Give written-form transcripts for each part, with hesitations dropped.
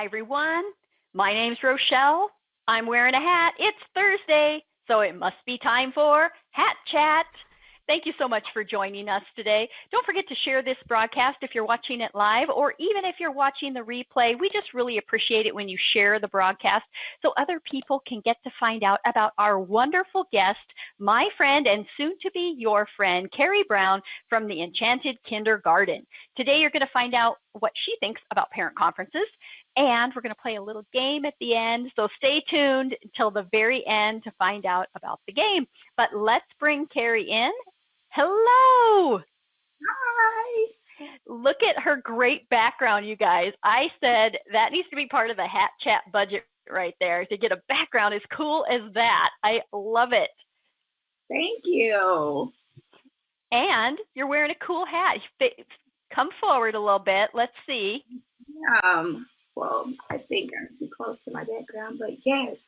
Hi, everyone. My name's Rochelle. I'm wearing a hat. It's Thursday, so it must be time for Hat Chat. Thank you so much for joining us today. Don't forget to share this broadcast if you're watching it live, or even if you're watching the replay. We just really appreciate it when you share the broadcast so other people can get to find out about our wonderful guest, my friend and soon to be your friend, Keri Brown from the Enchanted Kindergarten. Today you're going to find out what she thinks about parent conferences, and we're going to play a little game at the end. So stay tuned until the very end to find out about the game. But let's bring Keri in. Hello. Hi. Look at her great background, you guys. I said that needs to be part of the Hat Chat budget right there, to get a background as cool as that. I love it. Thank you. And you're wearing a cool hat. Come forward a little bit. Let's see. Well, I think I'm too close to my background, but yes,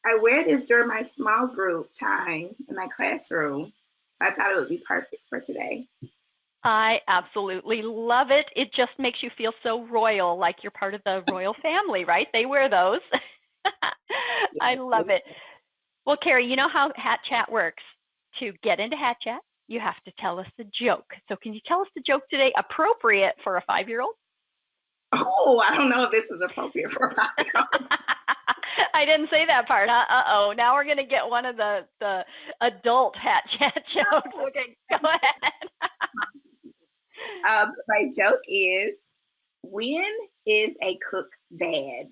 I wear this during my small group time in my classroom. I thought it would be perfect for today. I absolutely love it. It just makes you feel so royal, like you're part of the royal family, right? They wear those. I love it. Well, Keri, you know how Hat Chat works. To get into Hat Chat, you have to tell us a joke. So can you tell us the joke today appropriate for a 5-year-old? Oh, I don't know if this is appropriate for a 5-year-old. I didn't say that part, huh? Uh-oh. Now we're going to get one of the adult Hat Chat jokes. Okay, go ahead. My joke is, when is a cook bad?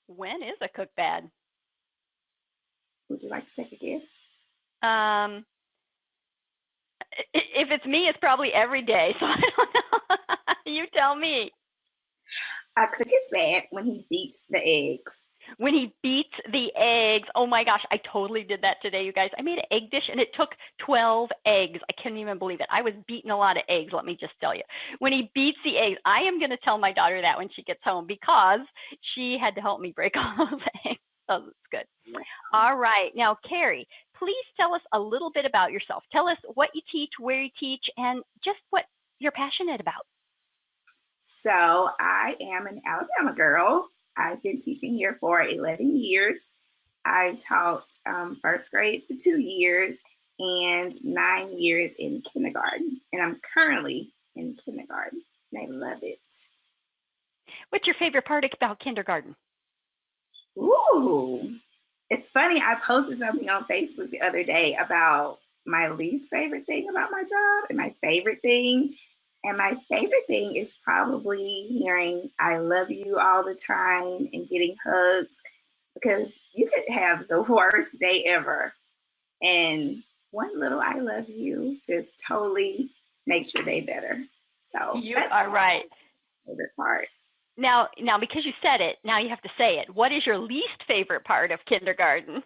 When is a cook bad? Would you like to take a guess? If it's me, it's probably every day. So I don't know. You tell me. A cook is bad when he beats the eggs. When he beats the eggs. Oh my gosh, I totally did that today, you guys. I made an egg dish and it took 12 eggs. I can't even believe it. I was beating a lot of eggs, let me just tell you. When he beats the eggs, I am going to tell my daughter that when she gets home, because she had to help me break all those eggs. So it's good. All right. Now, Keri, please tell us a little bit about yourself. Tell us what you teach, where you teach, and just what you're passionate about. So I am an Alabama girl. I've been teaching here for 11 years. I've taught first grade for 2 years and 9 years in kindergarten. And I'm currently in kindergarten, and I love it. What's your favorite part about kindergarten? Ooh, it's funny. I posted something on Facebook the other day about my least favorite thing about my job and my favorite thing. And my favorite thing is probably hearing I love you all the time and getting hugs, because you could have the worst day ever, and one little I love you just totally makes your day better. So you are right. Favorite part. Now, because you said it, now you have to say it. What is your least favorite part of kindergarten?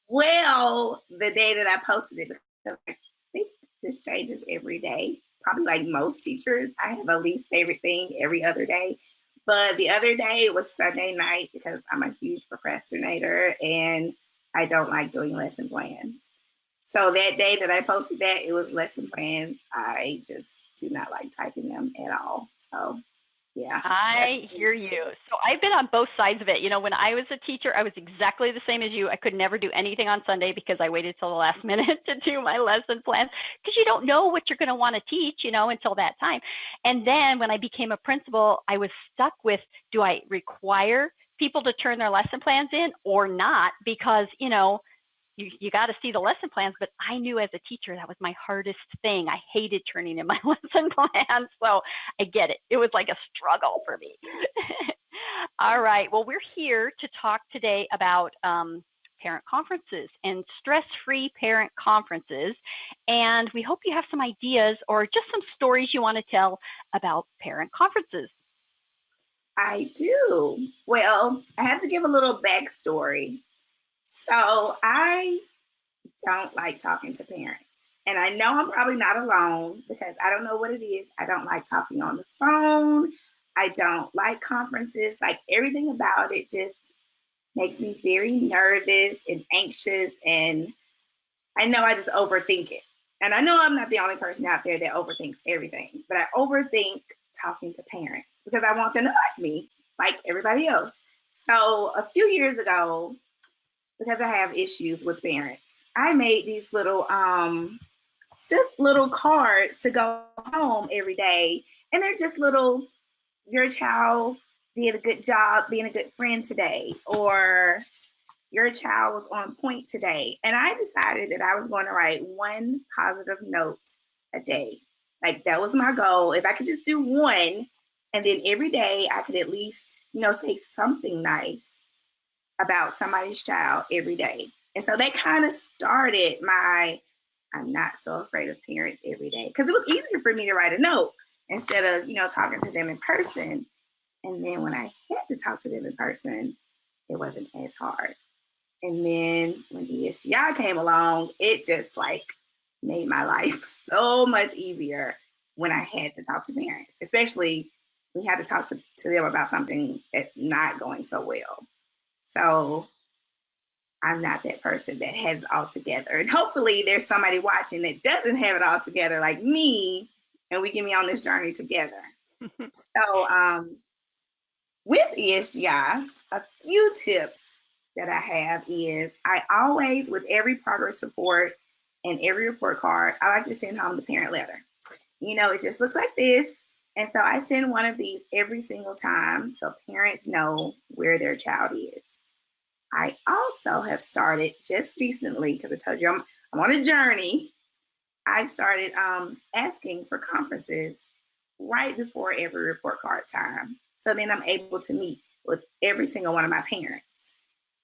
Well, the day that I posted it, because I think this changes every day. Probably like most teachers, I have a least favorite thing every other day. But the other day was Sunday night, because I'm a huge procrastinator and I don't like doing lesson plans. So that day that I posted that, it was lesson plans. I just do not like typing them at all. So yeah. I hear you. So I've been on both sides of it. You know, when I was a teacher, I was exactly the same as you. I could never do anything on Sunday because I waited till the last minute to do my lesson plans, because you don't know what you're going to want to teach, you know, until that time. And then when I became a principal, I was stuck with, do I require people to turn their lesson plans in or not? Because, you know, you got to see the lesson plans, but I knew as a teacher that was my hardest thing. I hated turning in my lesson plans, so I get it. It was like a struggle for me. All right, well, we're here to talk today about parent conferences and stress-free parent conferences, and we hope you have some ideas or just some stories you want to tell about parent conferences. I do. Well, I have to give a little backstory. So I don't like talking to parents. And I know I'm probably not alone, because I don't know what it is. I don't like talking on the phone. I don't like conferences. Like, everything about it just makes me very nervous and anxious. And I know I just overthink it. And I know I'm not the only person out there that overthinks everything, but I overthink talking to parents because I want them to like me. like everybody else. So a few years ago, because I have issues with parents, I made these little just little cards to go home every day. And they're just little, your child did a good job being a good friend today, or your child was on point today. And I decided that I was going to write one positive note a day. Like that was my goal. If I could just do one, and then every day I could at least, say something nice about somebody's child every day. And so that kind of started my I'm not so afraid of parents every day, because it was easier for me to write a note instead of, talking to them in person. And then when I had to talk to them in person, it wasn't as hard. And then when ESGI came along, it just like made my life so much easier when I had to talk to parents, especially when you had to talk to them about something that's not going so well. So I'm not that person that has it all together. And hopefully there's somebody watching that doesn't have it all together like me, and we can be on this journey together. So with ESGI, a few tips that I have is I always, with every progress report and every report card, I like to send home the parent letter. It just looks like this. And so I send one of these every single time so parents know where their child is. I also have started just recently, because I told you I'm on a journey. I started asking for conferences right before every report card time. So then I'm able to meet with every single one of my parents.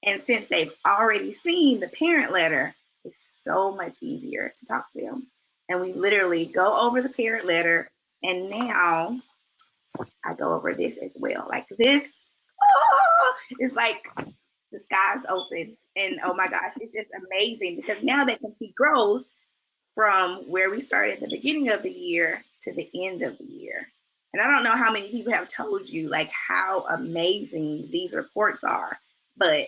And since they've already seen the parent letter, it's so much easier to talk to them. And we literally go over the parent letter. And now I go over this as well. Like this, it's like the sky's open. And oh my gosh, it's just amazing, because now they can see growth from where we started at the beginning of the year to the end of the year. And I don't know how many people have told you like how amazing these reports are, but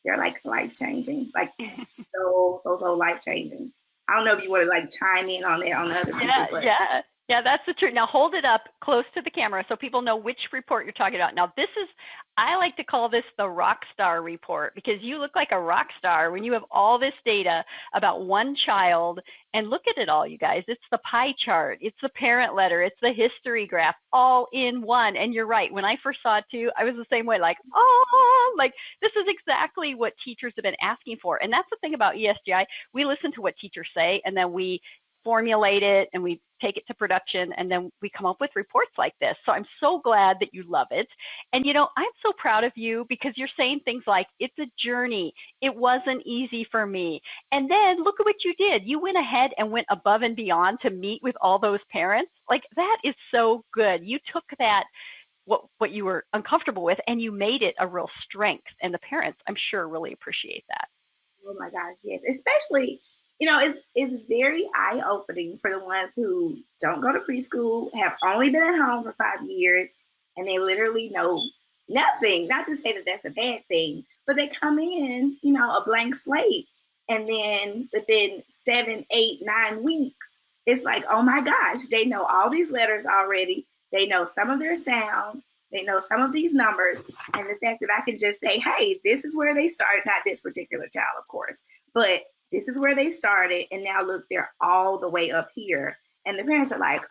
they're like life-changing, like so life-changing. I don't know if you want to like chime in on that on the other people. But Yeah, that's the truth. Now hold it up close to the camera so people know which report you're talking about. Now I like to call this the rock star report, because you look like a rock star when you have all this data about one child. And look at it all, you guys. It's the pie chart, it's the parent letter, it's the history graph, all in one. And you're right. When I first saw it too, I was the same way, like, this is exactly what teachers have been asking for. And that's the thing about ESGI. We listen to what teachers say, and then we formulate it and we take it to production, and then we come up with reports like this. So I'm so glad that you love it. And I'm so proud of you, because you're saying things like, it's a journey. It wasn't easy for me. And then look at what you did. You went ahead and went above and beyond to meet with all those parents. Like, that is so good. You took that, what you were uncomfortable with, and you made it a real strength. And the parents, I'm sure, really appreciate that. Oh my gosh, yes. Especially, it's very eye-opening for the ones who don't go to preschool, have only been at home for 5 years, and they literally know nothing. Not to say that that's a bad thing, but they come in, a blank slate. And then within 7, 8, 9 weeks, it's like, oh my gosh, they know all these letters already. They know some of their sounds. They know some of these numbers. And the fact that I can just say, hey, this is where they started, not this particular child, of course, but this is where they started. And now look, they're all the way up here. And the parents are like,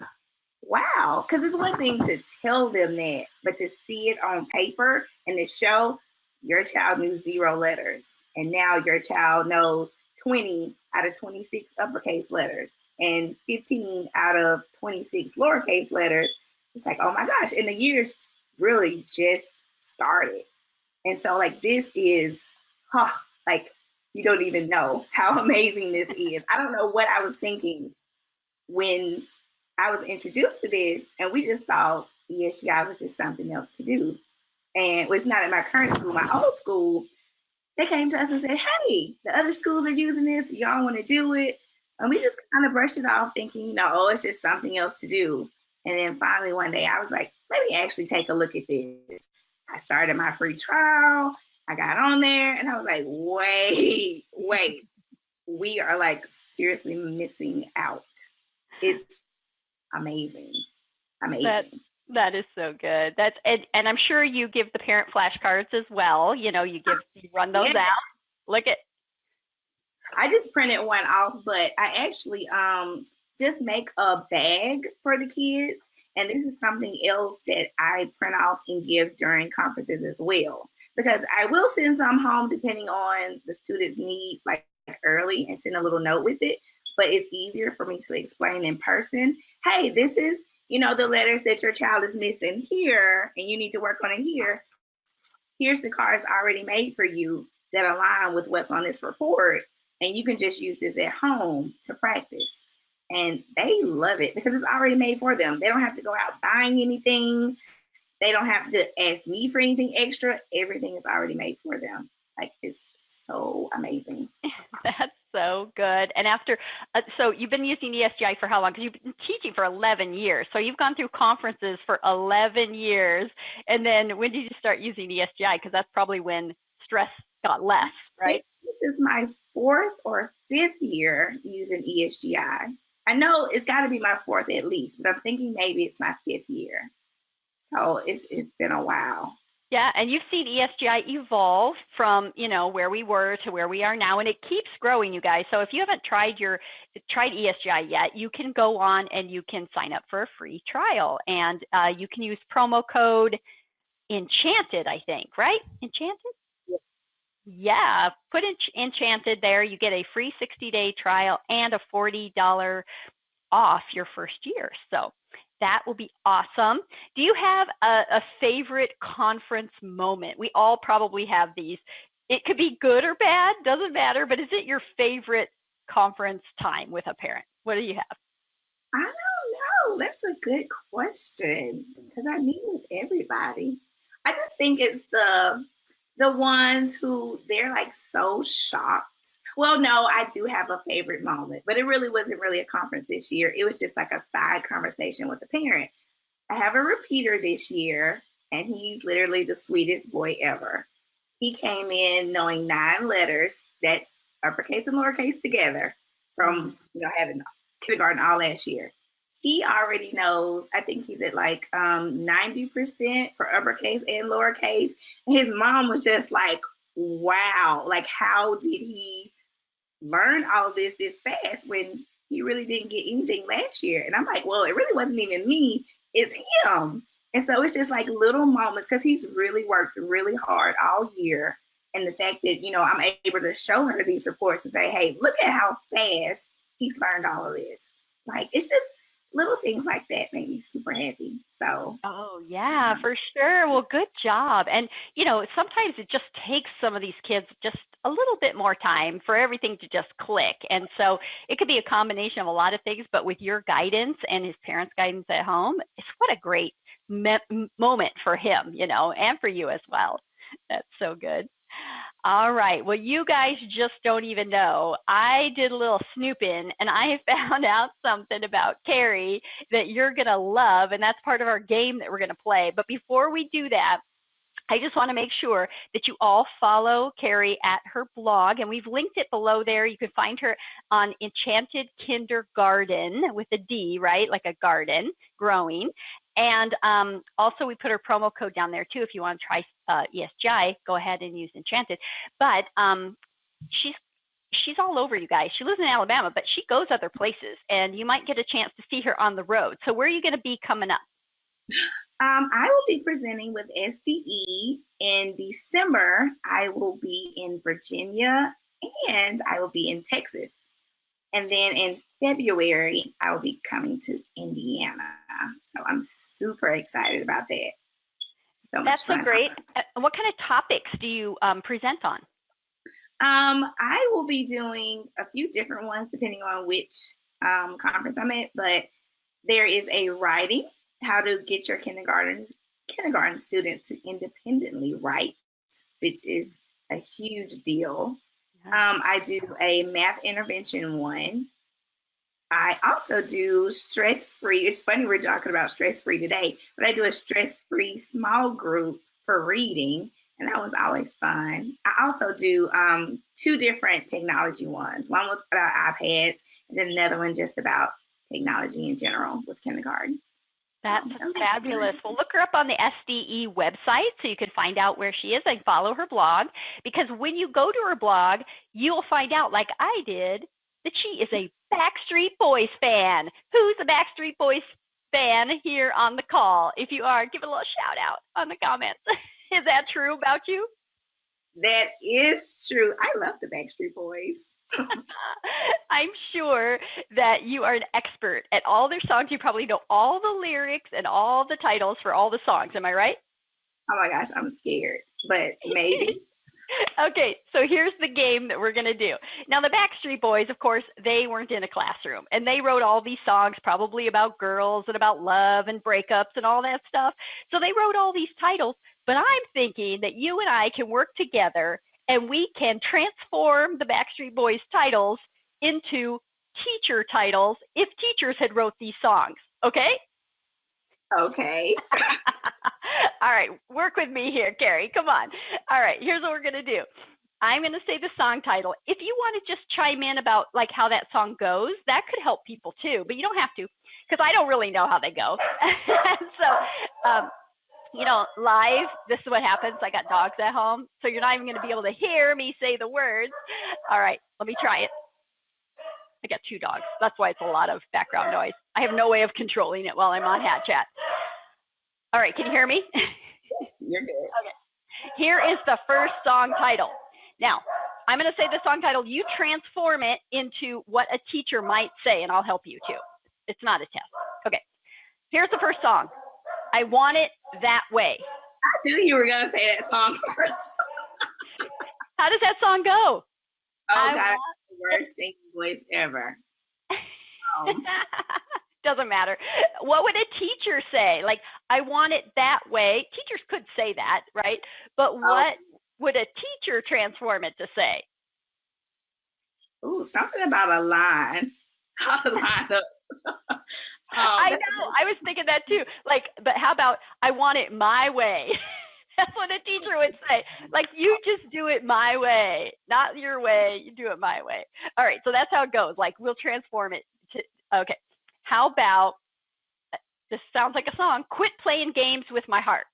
wow, because it's one thing to tell them that, but to see it on paper and to show your child knew 0 letters. And now your child knows 20 out of 26 uppercase letters and 15 out of 26 lowercase letters. It's like, oh my gosh. And the year's really just started. And so like, this is, like, you don't even know how amazing this is. I don't know what I was thinking when I was introduced to this, and we just thought ESGI was just something else to do. And it's not in my current school, my old school. They came to us and said, hey, the other schools are using this. Y'all want to do it? And we just kind of brushed it off thinking, it's just something else to do. And then finally one day I was like, let me actually take a look at this. I started my free trial. I got on there and I was like, wait, we are like seriously missing out. It's amazing. That is so good. And I'm sure you give the parent flashcards as well. You know, you run those Yeah. out. Look at I just printed one off, but I actually just make a bag for the kids. And this is something else that I print off and give during conferences as well. Because I will send some home depending on the student's needs, like early, and send a little note with it. But it's easier for me to explain in person. Hey, this is, the letters that your child is missing here, and you need to work on it here. Here's the cards already made for you that align with what's on this report. And you can just use this at home to practice. And they love it because it's already made for them. They don't have to go out buying anything. They don't have to ask me for anything extra. Everything is already made for them. Like, it's so amazing. That's so good. And so you've been using ESGI for how long? Because you've been teaching for 11 years. So you've gone through conferences for 11 years. And then when did you start using ESGI? Because that's probably when stress got less, right? This is my 4th or 5th year using ESGI. I know it's got to be my 4th at least, but I'm thinking maybe it's my 5th year. So it's been a while. Yeah, and you've seen ESGI evolve from, where we were to where we are now, and it keeps growing, you guys. So if you haven't tried ESGI yet, you can go on and you can sign up for a free trial, and you can use promo code Enchanted, I think, right? Enchanted? Yeah, put in Enchanted there. You get a free 60-day trial and a $40 off your first year. So that will be awesome. Do you have a favorite conference moment? We all probably have these. It could be good or bad, doesn't matter, but is it your favorite conference time with a parent? What do you have? I don't know. That's a good question because I meet with everybody. I just think it's the ones who they're like so shocked. Well, no, I do have a favorite moment, but it really wasn't really a conference this year. It was just like a side conversation with a parent. I have a repeater this year, and he's literally the sweetest boy ever. He came in knowing 9 letters. That's uppercase and lowercase together from, having kindergarten all last year. He already knows, I think he's at like 90% for uppercase and lowercase. And his mom was just like, wow, like how did he learn all of this fast when he really didn't get anything last year? And I'm like, well, it really wasn't even me, it's him. And so it's just like little moments because he's really worked really hard all year. And the fact that, I'm able to show her these reports and say, hey, look at how fast he's learned all of this. Like, it's just little things like that make me super happy. So. Oh, yeah, for sure. Well, good job. And, sometimes it just takes some of these kids just a little bit more time for everything to just click. And so it could be a combination of a lot of things, but with your guidance and his parents' guidance at home, it's what a great moment for him, and for you as well. That's so good. All right. Well, you guys just don't even know. I did a little snooping and I found out something about Keri that you're going to love. And that's part of our game that we're going to play. But before we do that, I just want to make sure that you all follow Keri at her blog, and we've linked it below there. You can find her on Enchanted Kindergarten with a D, right? Like a garden growing. And also we put her promo code down there too. If you want to try ESGI, go ahead and use Enchanted. But she's all over, you guys. She lives in Alabama, but she goes other places, and you might get a chance to see her on the road. So where are you going to be coming up? I will be presenting with SDE in December. I will be in Virginia, and I will be in Texas. And then in February, I will be coming to Indiana. So I'm super excited about that. That's so great. What kind of topics do you present on? I will be doing a few different ones depending on which conference I'm at, but there is a writing, how to get your kindergarten students to independently write, which is a huge deal. I do a math intervention one. I also do stress-free. It's funny we're talking about stress-free today, but I do a stress-free small group for reading, and that was always fun. I also do 2 different technology ones. One was about iPads, and then another one just about technology in general with kindergarten. That's fabulous. Well, look her up on the SDE website so you can find out where she is and follow her blog. Because when you go to her blog, you'll find out, like I did, that she is a Backstreet Boys fan. Who's a Backstreet Boys fan here on the call? If you are, give a little shout out on the comments. Is that true about you? That is true. I love the Backstreet Boys. I'm sure that you are an expert at all their songs. You probably know all the lyrics and all the titles for all the songs. Am I right? Oh my gosh, I'm scared, but maybe. Okay, so here's the game that we're going to do. Now, the Backstreet Boys, of course, they weren't in a classroom, and they wrote all these songs probably about girls and about love and breakups and all that stuff. So they wrote all these titles, but I'm thinking that you and I can work together and we can transform the Backstreet Boys titles into teacher titles if teachers had wrote these songs, okay? Okay. All right, work with me here, Keri. Come on. All right, here's what we're going to do. I'm going to say the song title. If you want to just chime in about like how that song goes, that could help people too, but you don't have to because I don't really know how they go. So, you know, live, this is what happens. I got dogs at home, so you're not even going to be able to hear me say the words. All right, let me try it. I got 2 dogs. That's why it's a lot of background noise. I have no way of controlling it while I'm on Hat Chat. All right, can you hear me? Yes, you're good. Okay. Here is the first song title. Now, I'm going to say the song title. You transform it into what a teacher might say, and I'll help you too. It's not a test. Okay. Here's the first song. I Want It That Way. I knew you were going to say that song first. How does that song go? Oh, God, the worst singing voice ever. Doesn't matter. What would a teacher say? Like, I want it that way. Teachers could say that, right? But what would a teacher transform it to say? Ooh, something about a line. How to line up. I know. I was thinking that too. Like, but how about I want it my way? That's what a teacher would say. Like, you just do it my way, not your way. You do it my way. All right. So that's how it goes. Like, we'll transform it to, okay. How about, this sounds like a song, quit playing games with my heart.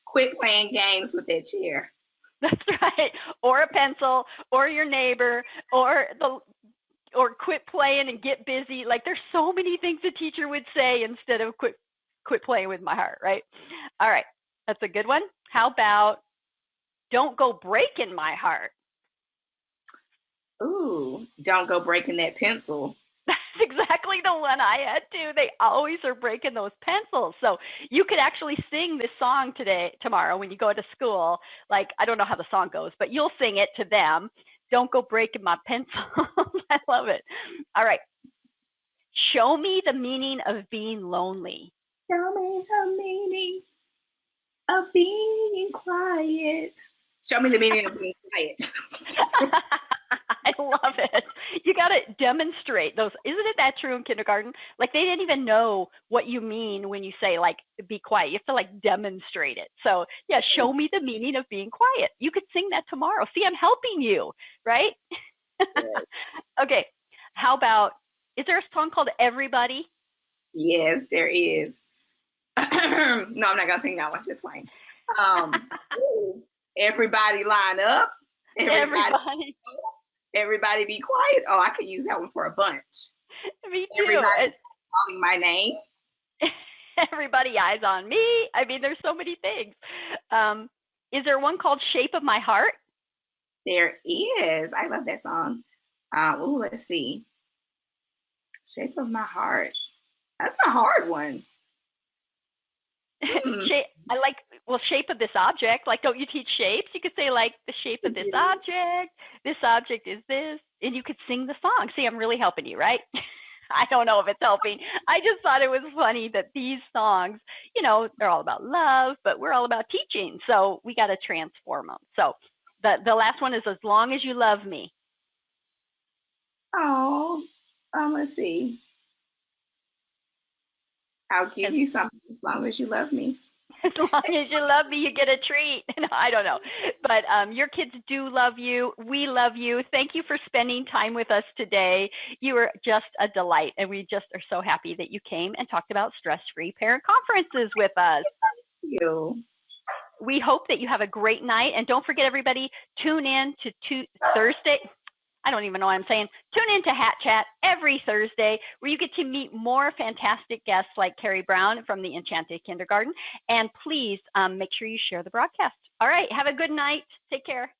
Quit playing games with that chair. That's right. Or a pencil, or your neighbor, or quit playing and get busy. Like, there's so many things a teacher would say instead of quit playing with my heart, right? All right. That's a good one. How about don't go breaking my heart? Ooh, don't go breaking that pencil. That's exactly the one I had too. They always are breaking those pencils. So you could actually sing this song tomorrow when you go to school. Like, I don't know how the song goes, but you'll sing it to them. Don't go breaking my pencil. I love it. All right. Show me the meaning of being lonely. Show me the meaning of being quiet. Show me the meaning of being quiet. I love it. You got to demonstrate those. Isn't it that true in kindergarten? Like, they didn't even know what you mean when you say, like, be quiet. You have to, like, demonstrate it. So, yeah, show me the meaning of being quiet. You could sing that tomorrow. See, I'm helping you, right? Yes. Okay. How about, is there a song called Everybody? Yes, there is. No, I'm not going to sing that one. Just fine. Everybody line up. Everybody be quiet. Oh, I could use that one for a bunch. Me too. Everybody's calling my name. Everybody eyes on me. I mean, there's so many things. Is there one called Shape of My Heart? There is. I love that song. Let's see. Shape of My Heart. That's a hard one. I like, well, shape of this object. Like, don't you teach shapes? You could say, like, the shape of this object. This object is this. And you could sing the song. See, I'm really helping you, right? I don't know if it's helping. I just thought it was funny that these songs, you know, they're all about love, but we're all about teaching. So we got to transform them. So the last one is As Long As You Love Me. Oh, let's see. I'll give you something as long as you love me. As long as you love me, you get a treat. No, I don't know. But your kids do love you. We love you. Thank you for spending time with us today. You were just a delight. And we just are so happy that you came and talked about stress-free parent conferences with us. Thank you. We hope that you have a great night. And don't forget, everybody, tune in to Thursday. I don't even know what I'm saying. Tune in to Hat Chat every Thursday, where you get to meet more fantastic guests like Keri Brown from the Enchanted Kindergarten. And please make sure you share the broadcast. All right. Have a good night. Take care.